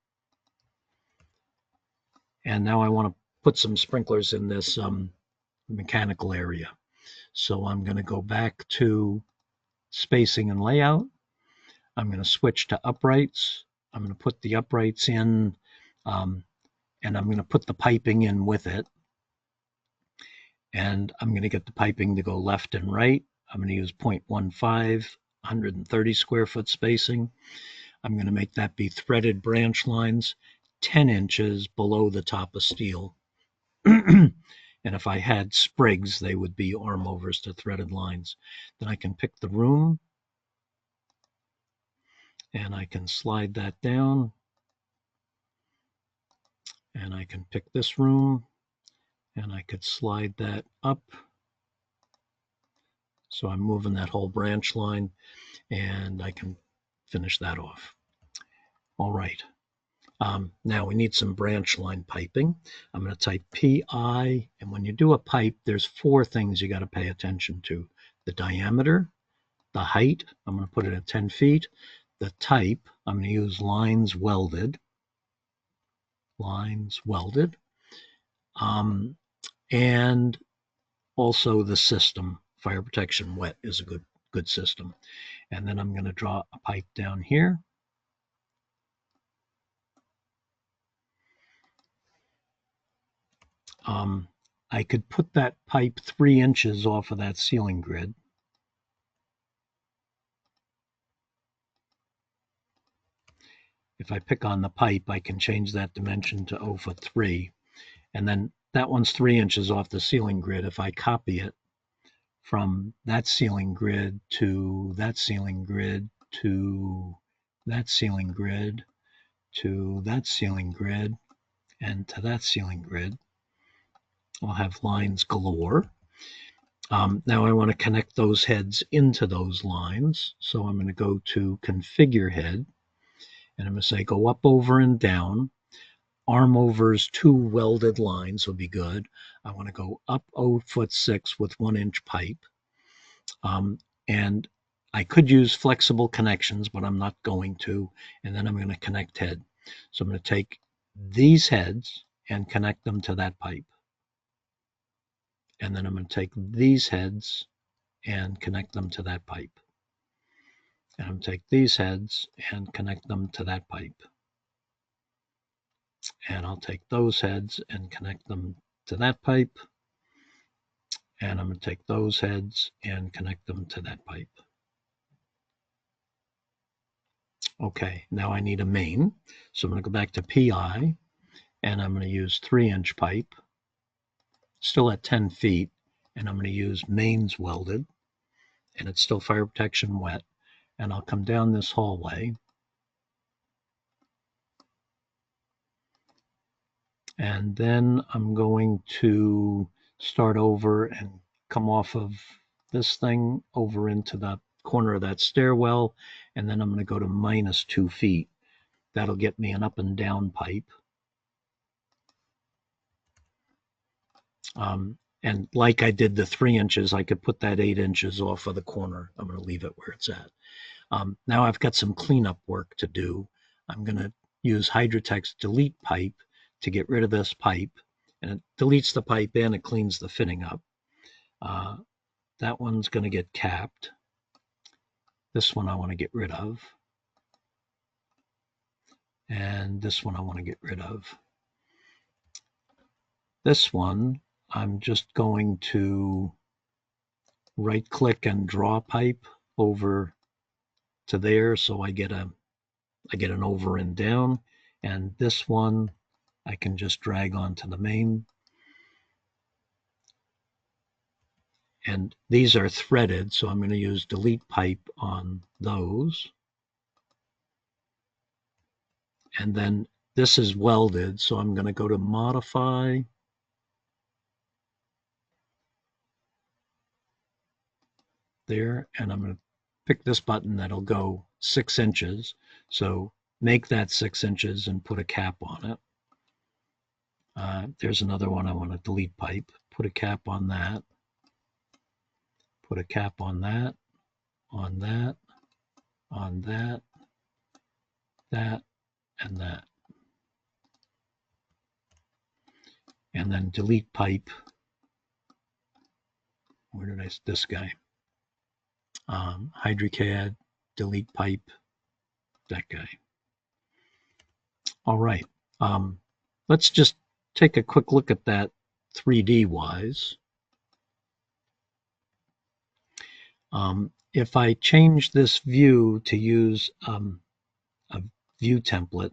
And now I want to put some sprinklers in this mechanical area. So I'm going to go back to spacing and layout. I'm going to switch to uprights. I'm going to put the uprights in, and I'm going to put the piping in with it. And I'm going to get the piping to go left and right. I'm going to use 0.15, 130 square foot spacing. I'm going to make that be threaded branch lines 10 inches below the top of steel. And if I had sprigs, they would be arm overs to threaded lines. Then I can pick the room and I can slide that down. And I can pick this room and I could slide that up. So I'm moving that whole branch line and I can finish that off. All right. Now we need some branch line piping. I'm going to type PI, and when you do a pipe, there's 4 things you got to pay attention to. The diameter, the height, I'm going to put it at 10 feet. The type, I'm going to use lines welded. And also the system. Fire protection wet is a good system. And then I'm going to draw a pipe down here. I could put that pipe 3 inches off of that ceiling grid. If I pick on the pipe, I can change that dimension to 0'3", and then that one's 3 inches off the ceiling grid. If I copy it from that ceiling grid to that ceiling grid to that ceiling grid to that ceiling grid and to that ceiling grid, I'll have lines galore. Now I want to connect those heads into those lines. So I'm going to go to Configure Head, and I'm going to say go up, over, and down. Arm overs 2 welded lines will be good. I want to go up 0'6" with 1 inch pipe. And I could use flexible connections, but I'm not going to. And then I'm going to connect head. So I'm going to take these heads and connect them to that pipe. And then I'm going to take these heads and connect them to that pipe. And I'm going to take these heads and connect them to that pipe. And I'll take those heads and connect them to that pipe. And I'm going to take those heads and connect them to that pipe. Okay, now I need a main. So I'm going to go back to PI, and I'm going to use 3-inch pipe, still at 10 feet, and I'm going to use mains welded, and it's still fire protection wet. And I'll come down this hallway, and then I'm going to start over and come off of this thing over into the corner of that stairwell, and then I'm going to go to -2 feet. That'll get me an up and down pipe. And like I did the 3 inches, I could put that 8 inches off of the corner. I'm going to leave it where it's at. Now I've got some cleanup work to do. I'm going to use Hydrotek's delete pipe to get rid of this pipe. And it deletes the pipe and it cleans the fitting up. That one's going to get capped. This one I want to get rid of. And this one I want to get rid of. This one, I'm just going to right click and draw pipe over to there, so I get an over and down. And this one I can just drag onto the main. And these are threaded, so I'm going to use delete pipe on those. And then this is welded, so I'm going to go to modify. There, and I'm going to pick this button that'll go 6 inches. So make that 6 inches and put a cap on it. There's another one I want to delete pipe. Put a cap on that. Put a cap on that, on that, on that, that, and that. And then delete pipe. Where did this guy? HydroCAD, delete pipe, that guy. All right. Let's just take a quick look at that 3D wise. If I change this view to use a view template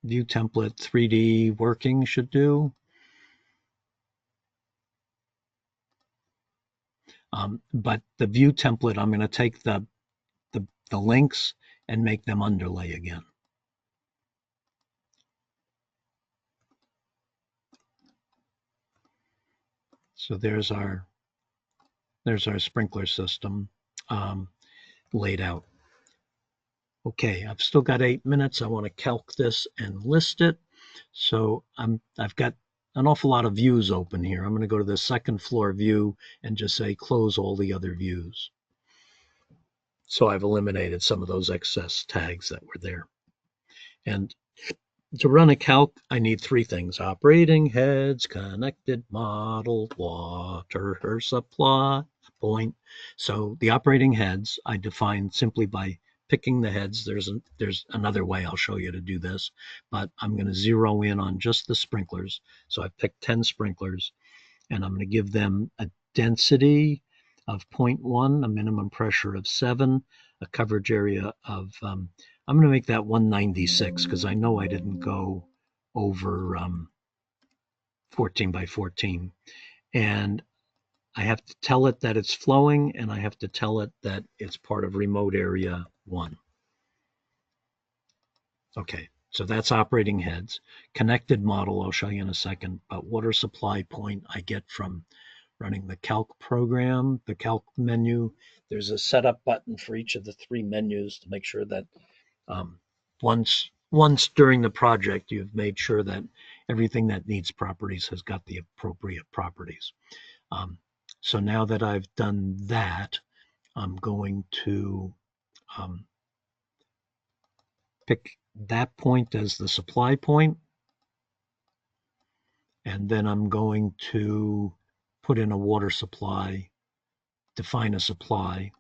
3D working should do. But the view template, I'm going to take the links and make them underlay again. So there's our sprinkler system laid out. Okay, I've still got 8 minutes. I want to calc this and list it. So I've got an awful lot of views open here. I'm going to go to the second floor view and just say close all the other views. So I've eliminated some of those excess tags that were there. And to run a calc, I need 3 things: operating heads, connected model, water supply point. So the operating heads I define simply by picking the heads. There's another way I'll show you to do this, but I'm going to zero in on just the sprinklers. So I've picked 10 sprinklers, and I'm going to give them a density of 0.1, a minimum pressure of 7, a coverage area of, I'm going to make that 196 because I know I didn't go over 14 by 14. And I have to tell it that it's flowing, and I have to tell it that it's part of remote area 1. Okay, so that's operating heads. Connected model, I'll show you in a second, but water supply point I get from running the calc program, the calc menu. There's a setup button for each of the 3 menus to make sure that once during the project you've made sure that everything that needs properties has got the appropriate properties. So now that I've done that, I'm going to pick that point as the supply point, and then I'm going to put in a water supply, define a supply,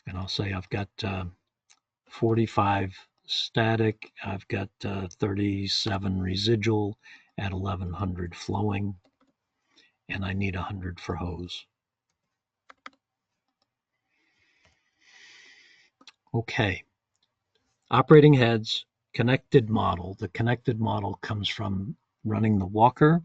and I'll say I've got 45 static, I've got 37 residual at 1100 flowing, and I need 100 for hose. Okay, operating heads, connected model. The connected model comes from running the walker.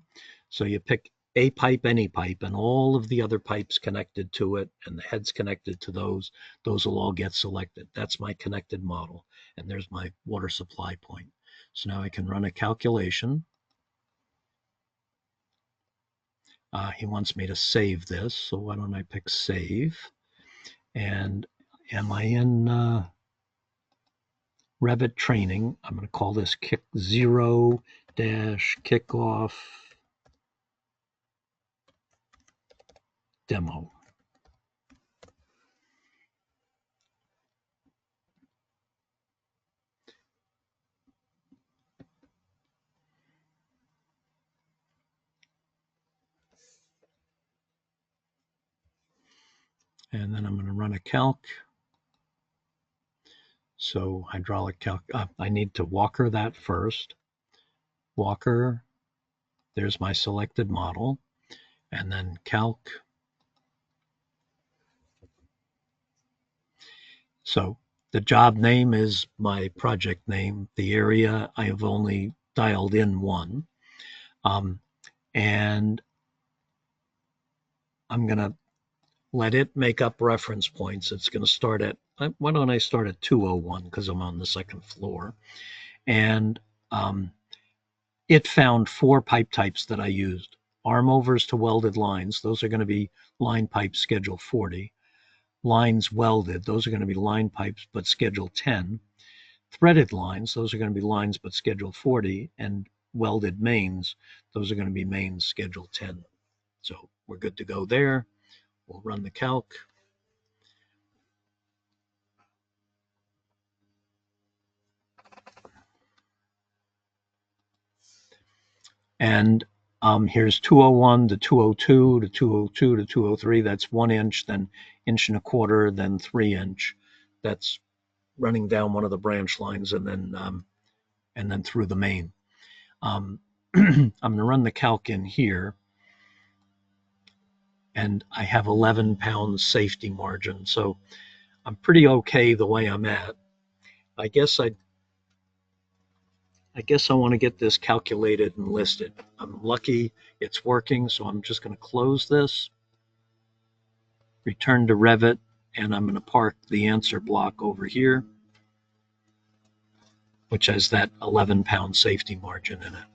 So you pick a pipe, any pipe, and all of the other pipes connected to it, and the heads connected to those will all get selected. That's my connected model, and there's my water supply point. So now I can run a calculation. He wants me to save this, so why don't I pick save? And am I in Revit training. I'm going to call this Kick 0-Kickoff demo. And then I'm going to run a calc. So hydraulic calc, I need to walker that first. Walker, there's my selected model. And then calc. So the job name is my project name. The area, I have only dialed in one. And I'm going to let it make up reference points. It's going to start at, why don't I start at 201 because I'm on the second floor. And it found 4 pipe types that I used. Arm overs to welded lines, those are going to be line pipe schedule 40. Lines welded, those are going to be line pipes but schedule 10. Threaded lines, those are going to be lines but schedule 40. And welded mains, those are going to be mains schedule 10. So we're good to go there. We'll run the calc. And here's 201 to 202 to 202 to 203. That's 1 inch, then 1.25 inches, then 3 inch. That's running down one of the branch lines and then through the main. I'm going to run the calc in here, and I have 11 pounds safety margin, so I'm pretty okay the way I'm at. I guess I want to get this calculated and listed. I'm lucky it's working, so I'm just going to close this, return to Revit, and I'm going to park the answer block over here, which has that 11-pound safety margin in it.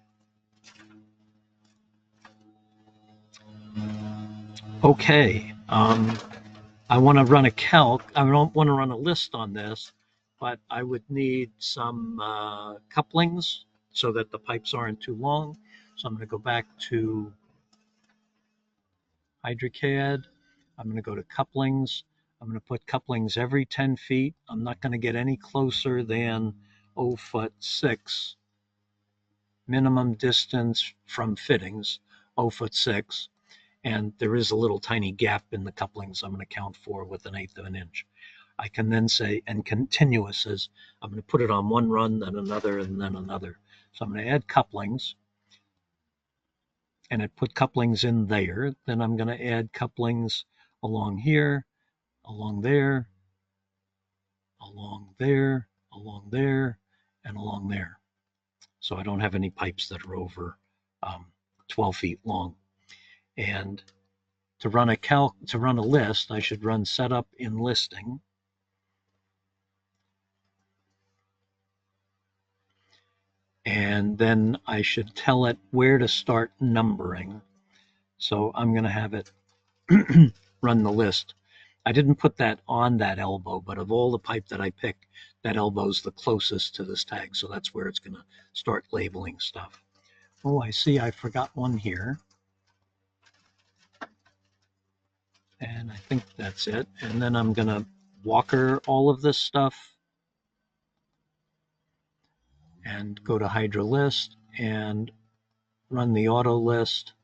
Okay, I want to run a calc. I don't want to run a list on this, but I would need some couplings so that the pipes aren't too long. So I'm going to go back to HydroCAD. I'm going to go to couplings. I'm going to put couplings every 10 feet. I'm not going to get any closer than 0.6 minimum distance from fittings, 0.6. And there is a little tiny gap in the couplings I'm going to count for with 1/8 of an inch. I can then say, and continuous is, I'm going to put it on one run, then another, and then another. So I'm going to add couplings, and it put couplings in there. Then I'm going to add couplings along here, along there, along there, along there, and along there. So I don't have any pipes that are over 12 feet long. And to run a list, I should run setup in listing. And then I should tell it where to start numbering. So I'm going to have it run the list. I didn't put that on that elbow, but of all the pipe that I pick, that elbow's the closest to this tag. So that's where it's going to start labeling stuff. Oh, I see I forgot one here. And I think that's it. And then I'm going to walker all of this stuff and go to Hydro List and run the auto list.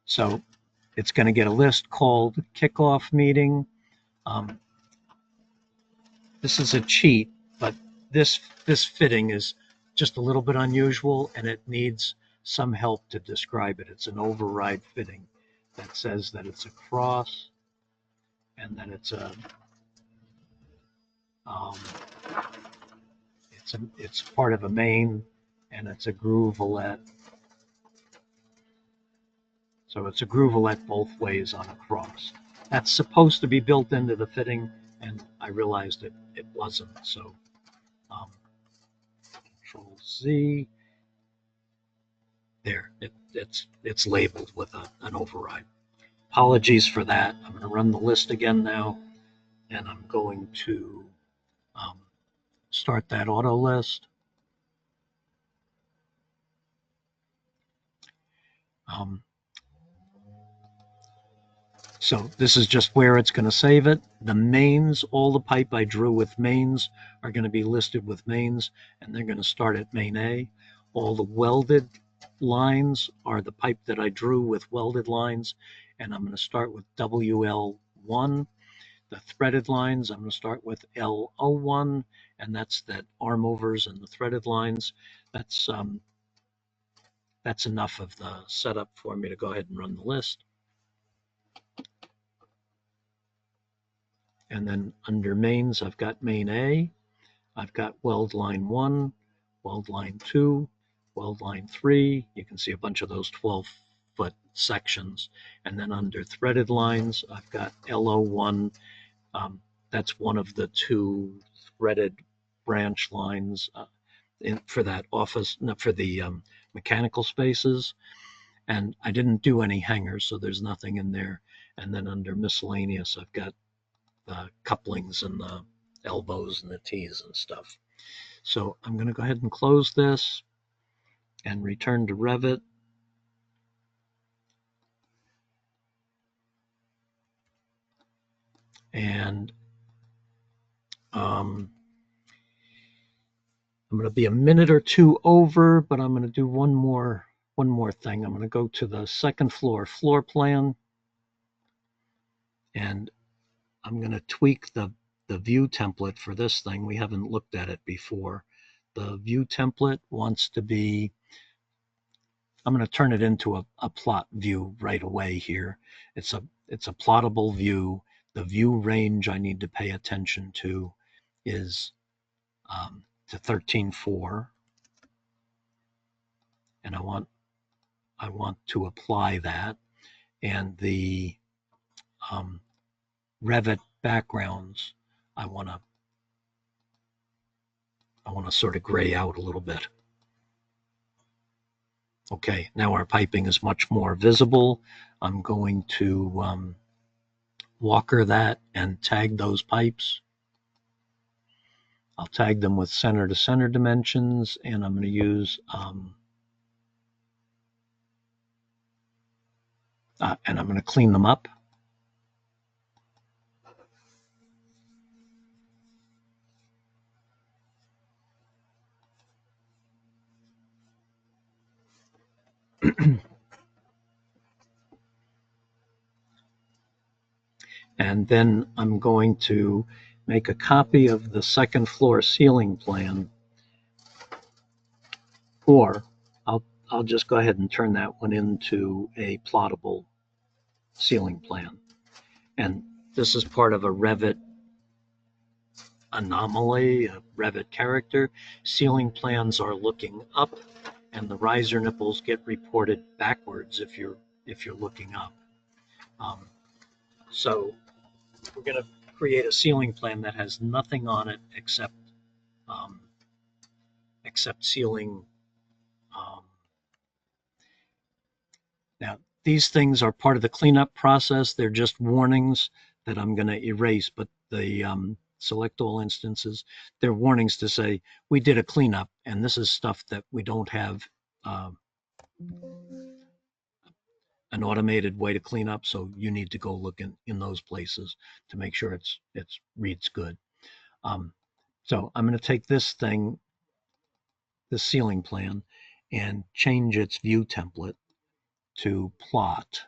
So it's going to get a list called Kickoff Meeting. This is a cheat, but this fitting is just a little bit unusual, and it needs some help to describe it. It's an override fitting that says that it's a cross and that it's it's part of a main, and it's a groovelet. So it's a groovelet both ways on a cross. That's supposed to be built into the fitting, and I realized it wasn't. So Control Z. There, it's labeled with an override. Apologies for that. I'm going to run the list again now. and I'm going to start that auto list. Um, So this is just where it's going to save it. The mains, all the pipe I drew with mains are going to be listed with mains, and they're going to start at main A. All the welded lines are the pipe that I drew with welded lines, and I'm going to start with WL1. The threaded lines, I'm going to start with LO1, and that's that arm overs and the threaded lines. That's enough of the setup for me to go ahead and run the list. And then under mains, I've got main A, I've got weld line 1, weld line 2, weld line 3. You can see a bunch of those 12-foot sections. And then under threaded lines, I've got LO1. That's one of the 2 threaded branch lines for that office, for the mechanical spaces. And I didn't do any hangers, so there's nothing in there. And then under miscellaneous, I've got the couplings and the elbows and the T's and stuff. So I'm going to go ahead and close this and return to Revit. And I'm going to be a minute or two over, but I'm going to do one more thing. I'm going to go to the second floor floor plan, and I'm going to tweak the view template for this thing. We haven't looked at it before. The view template wants to be, I'm going to turn it into a plot view right away here. It's a plottable view. The view range I need to pay attention to is to 13.4, and I want to apply that. And the Revit backgrounds, I want to sort of gray out a little bit. Okay, now our piping is much more visible. I'm going to walker that and tag those pipes. I'll tag them with center to center dimensions, and I'm going to use and I'm going to clean them up. And then I'm going to make a copy of the second floor ceiling plan, or I'll just go ahead and turn that one into a plottable ceiling plan. And this is part of a Revit anomaly, a Revit character. Ceiling plans are looking up, and the riser nipples get reported backwards if you're looking up. So we're going to create a ceiling plan that has nothing on it except ceiling. Now, these things are part of the cleanup process. They're just warnings that I'm going to erase, but the select all instances, they're warnings to say we did a cleanup, and this is stuff that we don't have an automated way to clean up, so you need to go look in those places to make sure it's reads good. So I'm going to take this thing, the ceiling plan, and change its view template to plot.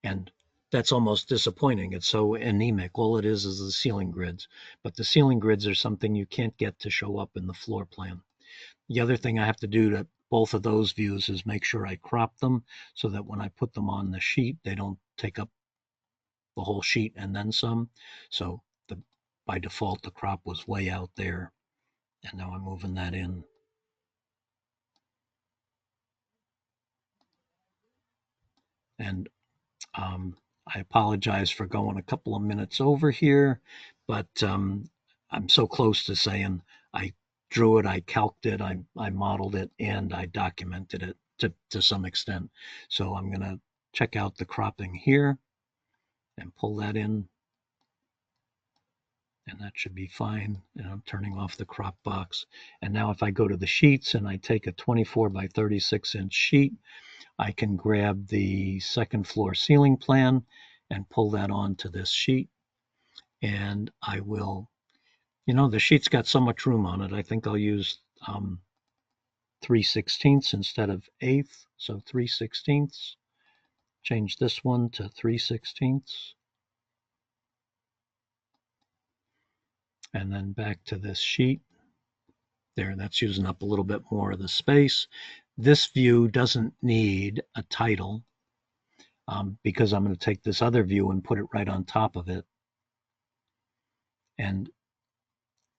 And that's almost disappointing. It's so anemic. All it is the ceiling grids. But the ceiling grids are something you can't get to show up in the floor plan. The other thing I have to do to both of those views is make sure I crop them so that when I put them on the sheet, they don't take up the whole sheet and then some. So by default, the crop was way out there. And now I'm moving that in. And I apologize for going a couple of minutes over here, but I'm so close to saying I drew it, I calced it, I modeled it, and I documented it to some extent. So I'm going to check out the cropping here. and pull that in. And that should be fine. And I'm turning off the crop box. And now if I go to the sheets and I take a 24 by 36 inch sheet, I can grab the second floor ceiling plan and pull that onto this sheet. And I will, the sheet's got so much room on it. I think I'll use 3/16 instead of 1/8. So 3/16. Change this one to 3/16. And then back to this sheet. There, that's using up a little bit more of the space. This view doesn't need a title because I'm going to take this other view and put it right on top of it. And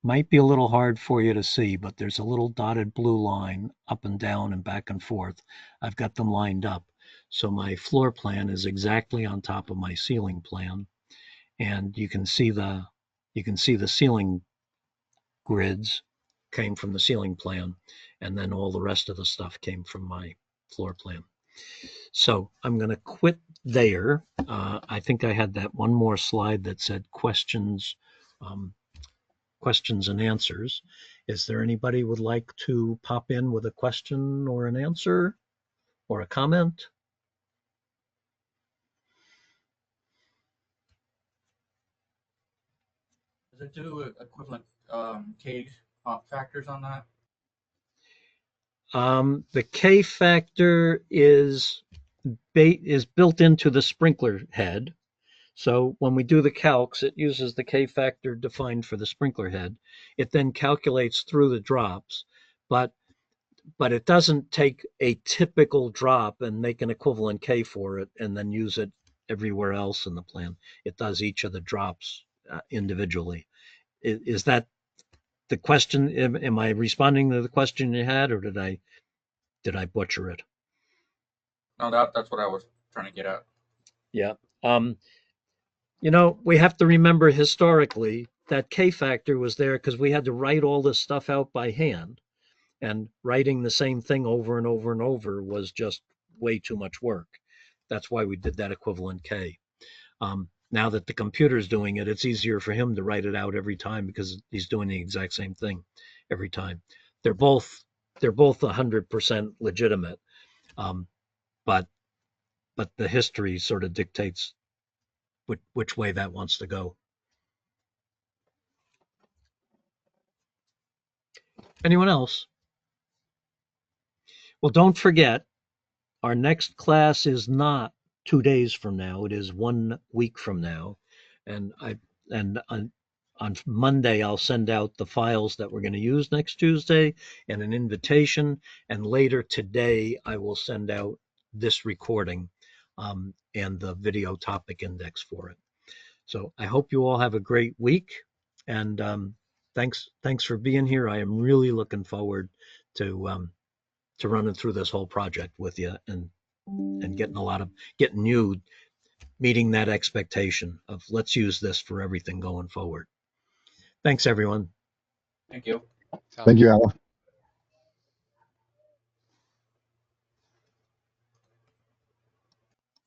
might be a little hard for you to see, but there's a little dotted blue line up and down and back and forth. I've got them lined up. So my floor plan is exactly on top of my ceiling plan. And you can see the ceiling grids came from the ceiling plan, and then all the rest of the stuff came from my floor plan. So I'm going to quit there. I think I had that one more slide that said questions and answers. Is there anybody would like to pop in with a question or an answer or a comment? Does it do equivalent K factors on that? The K factor is built into the sprinkler head. So when we do the calcs, it uses the K factor defined for the sprinkler head. It then calculates through the drops, but it doesn't take a typical drop and make an equivalent K for it and then use it everywhere else in the plan. It does each of the drops individually. Is that the question? Am I responding to the question you had, or did I butcher it? No, that's what I was trying to get at. Yeah. We have to remember historically that K factor was there because we had to write all this stuff out by hand, and writing the same thing over and over and over was just way too much work. That's why we did that equivalent K. Now that the computer's doing it, it's easier for him to write it out every time because he's doing the exact same thing every time. They're both 100% legitimate, but the history sort of dictates which way that wants to go. Anyone else? Well, don't forget, our next class is not 2 days from now. It is 1 week from now. And on Monday, I'll send out the files that we're going to use next Tuesday and an invitation. And later today, I will send out this recording and the video topic index for it. So I hope you all have a great week. And thanks for being here. I am really looking forward to running through this whole project with you and getting you meeting that expectation of let's use this for everything going forward. Thanks, everyone. Thank you. So- Thank you, Al.